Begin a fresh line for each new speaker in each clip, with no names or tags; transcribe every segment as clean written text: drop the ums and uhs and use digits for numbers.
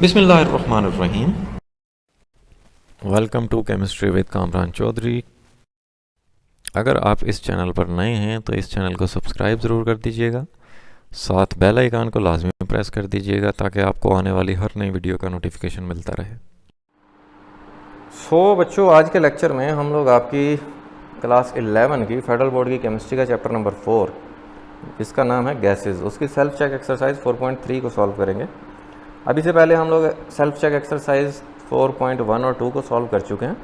बिस्मिल्लाहिर्रहमानिर्रहीम। Welcome to chemistry with Kamran Chaudhry. अगर आप इस चैनल पर नए हैं तो इस चैनल को सब्सक्राइब ज़रूर कर दीजिएगा, साथ बेल आइकन को लाजमी प्रेस कर दीजिएगा ताकि आपको आने वाली हर नई वीडियो का नोटिफिकेशन मिलता रहे।
बच्चों, आज के लेक्चर में हम लोग आपकी क्लास 11 की फेडरल बोर्ड की केमिस्ट्री का चैप्टर नंबर 4 जिसका नाम है गैसेस, उसकी सेल्फ चेक एक्सरसाइज 4.3 को सॉल्व करेंगे। अभी से पहले हम लोग सेल्फ चेक एक्सरसाइज 4.1 और 2 को सॉल्व कर चुके हैं।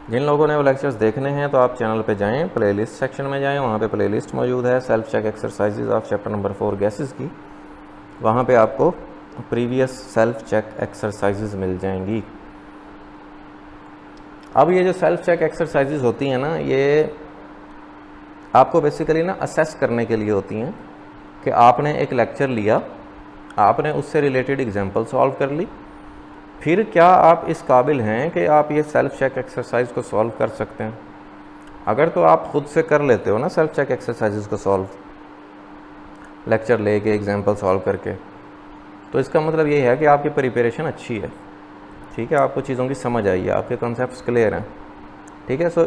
जिन लोगों ने वो लेक्चर्स देखने हैं तो आप चैनल पे जाएं, प्लेलिस्ट सेक्शन में जाएं, वहाँ पे प्लेलिस्ट मौजूद है self check exercises of chapter number 4 gases की। वहाँ पे आपको प्रीवियस सेल्फ चेक एक्सरसाइजेज मिल जाएंगी। अब ये जो सेल्फ चेक एक्सरसाइजेज होती हैं ना, ये आपको बेसिकली ना असेस करने के लिए होती हैं कि आपने एक लेक्चर लिया, आपने उससे रिलेटेड एग्जांपल सॉल्व कर ली, फिर क्या आप इस काबिल हैं कि आप ये सेल्फ चेक एक्सरसाइज को सॉल्व कर सकते हैं। अगर तो आप खुद से कर लेते हो ना सेल्फ चेक एक्सरसाइजेज को सॉल्व, लेक्चर लेके एग्जांपल सॉल्व करके, तो इसका मतलब ये है कि आपकी प्रिपरेशन अच्छी है, ठीक है, आपको चीज़ों की समझ आई है, आपके कॉन्सेप्ट्स क्लियर हैं, ठीक है। सो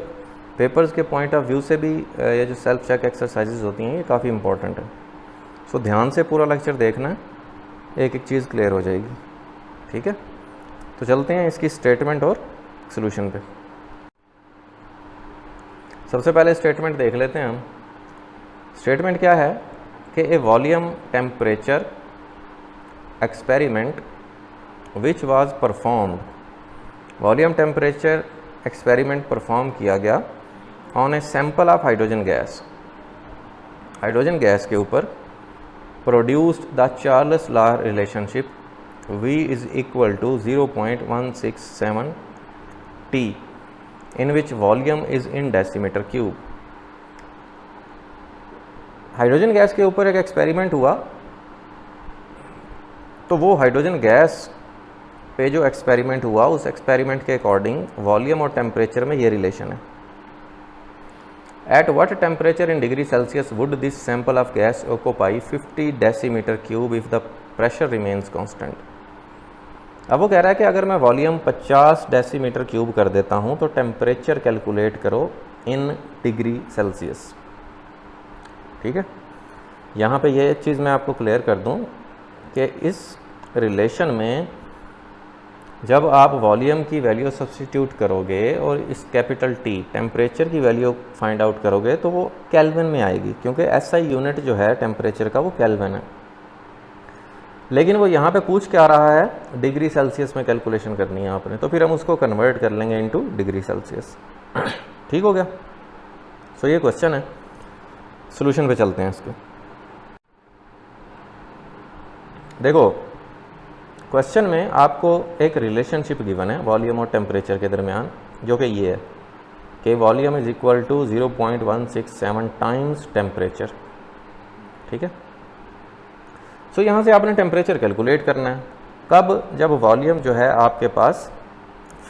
पेपर्स के पॉइंट ऑफ व्यू से भी ये जो सेल्फ चेक एक्सरसाइजेज होती हैं ये काफ़ी इंपॉर्टेंट है। सो ध्यान से पूरा लेक्चर देखना है, एक एक चीज़ क्लियर हो जाएगी, ठीक है। तो चलते हैं इसकी स्टेटमेंट और सॉल्यूशन पे। सबसे पहले स्टेटमेंट देख लेते हैं हम। स्टेटमेंट क्या है कि a volume temperature experiment which was performed, volume temperature experiment perform किया गया on a sample of hydrogen gas, hydrogen gas के ऊपर produced the Charles law relationship V is equal to 0.167 T in which volume is in decimeter cube। Hydrogen gas के ऊपर एक experiment हुआ, तो वो हाइड्रोजन गैस पे जो एक्सपेरिमेंट हुआ उस एक्सपेरिमेंट के अकॉर्डिंग वॉल्यूम और टेम्परेचर में ये रिलेशन है। At what temperature in degree Celsius would this sample of gas occupy 50 decimeter cube if the pressure remains constant। अब वो कह रहा है कि अगर मैं वॉल्यूम 50 डेसीमीटर क्यूब कर देता हूँ तो टेम्परेचर कैलकुलेट करो इन डिग्री सेल्सियस, ठीक है। यहाँ पे ये चीज़ मैं आपको क्लियर कर दूँ कि इस रिलेशन में जब आप वॉल्यूम की वैल्यू सब्स्टिट्यूट करोगे और इस कैपिटल टी टेम्परेचर की वैल्यू फाइंड आउट करोगे तो वो केल्विन में आएगी, क्योंकि SI यूनिट जो है टेम्परेचर का वो केल्विन है। लेकिन वो यहाँ पे पूछ क्या रहा है, डिग्री सेल्सियस में कैलकुलेशन करनी है आपने, तो फिर हम उसको कन्वर्ट कर लेंगे इनटू डिग्री सेल्सियस। ठीक हो गया। सो ये क्वेश्चन है, सोल्यूशन पे चलते हैं इसके। देखो क्वेश्चन में आपको एक रिलेशनशिप गिवन है वॉल्यूम और टेम्परेचर के दरमियान, जो कि ये है कि volume is equal to 0.167 times temperature, ठीक है। सो यहाँ से आपने टेम्परेचर कैलकुलेट करना है, कब, जब वॉल्यूम जो है आपके पास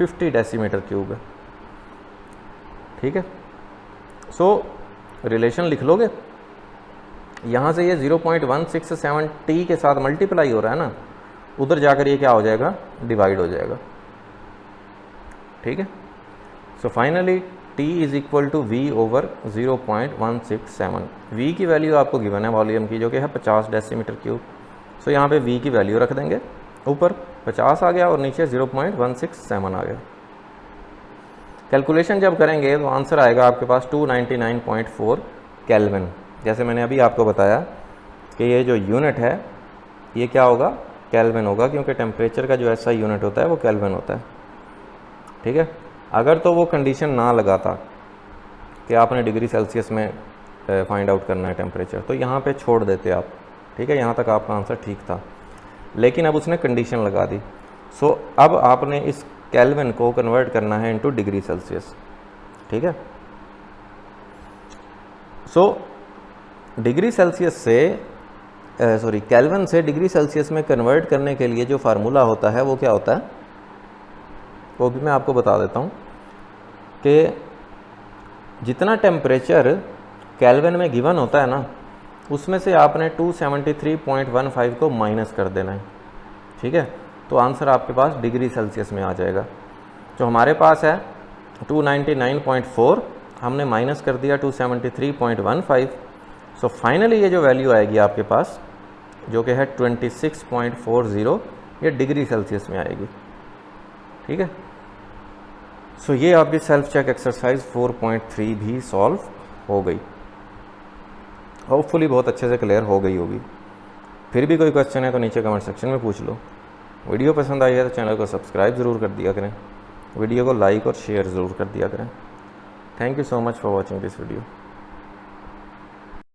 50 डेसीमीटर क्यूब है, ठीक है। सो रिलेशन लिख लोगे, यहाँ से ये 0.167 T के साथ मल्टीप्लाई हो रहा है ना, उधर जाकर ये क्या हो जाएगा, डिवाइड हो जाएगा, ठीक है। So finally T is equal to V over 0.167। V की वैल्यू आपको गिवन है वॉल्यूम की, जो कि है 50 डेसीमीटर क्यूब। सो यहाँ पे V की वैल्यू रख देंगे, ऊपर 50 आ गया और नीचे 0.167 आ गया। कैलकुलेशन जब करेंगे तो आंसर आएगा आपके पास 299.4 केल्विन। जैसे मैंने अभी आपको बताया कि ये जो यूनिट है ये क्या होगा, केल्विन होगा, क्योंकि टेम्परेचर का जो SI यूनिट होता है वो केल्विन होता है, ठीक है। अगर तो वो कंडीशन ना लगाता कि आपने डिग्री सेल्सियस में फाइंड आउट करना है टेम्परेचर, तो यहाँ पे छोड़ देते आप, ठीक है, यहाँ तक आपका आंसर ठीक था। लेकिन अब उसने कंडीशन लगा दी। सो अब आपने इस केल्विन को कन्वर्ट करना है इनटू डिग्री सेल्सियस, ठीक है। सो डिग्री सेल्सियस से केल्विन से डिग्री सेल्सियस में कन्वर्ट करने के लिए जो फार्मूला होता है वो क्या होता है, वो भी मैं आपको बता देता हूँ कि जितना टेम्परेचर केल्विन में गिवन होता है ना, उसमें से आपने 273.15 को माइनस कर देना है, ठीक है। तो आंसर आपके पास डिग्री सेल्सियस में आ जाएगा। जो हमारे पास है 299.4, हमने माइनस कर दिया 273.15, सो फाइनली ये जो वैल्यू आएगी आपके पास जो कि है 26.40, ये डिग्री सेल्सियस में आएगी। ठीक है, सो ये आपकी सेल्फ चेक एक्सरसाइज 4.3 भी सॉल्व हो गई। होपफुली बहुत अच्छे से क्लियर हो गई होगी। फिर भी कोई क्वेश्चन है तो नीचे कमेंट सेक्शन में पूछ लो। वीडियो पसंद आई है तो चैनल को सब्सक्राइब ज़रूर कर दिया करें, वीडियो को लाइक और शेयर ज़रूर कर दिया करें। Thank you so much for watching this video.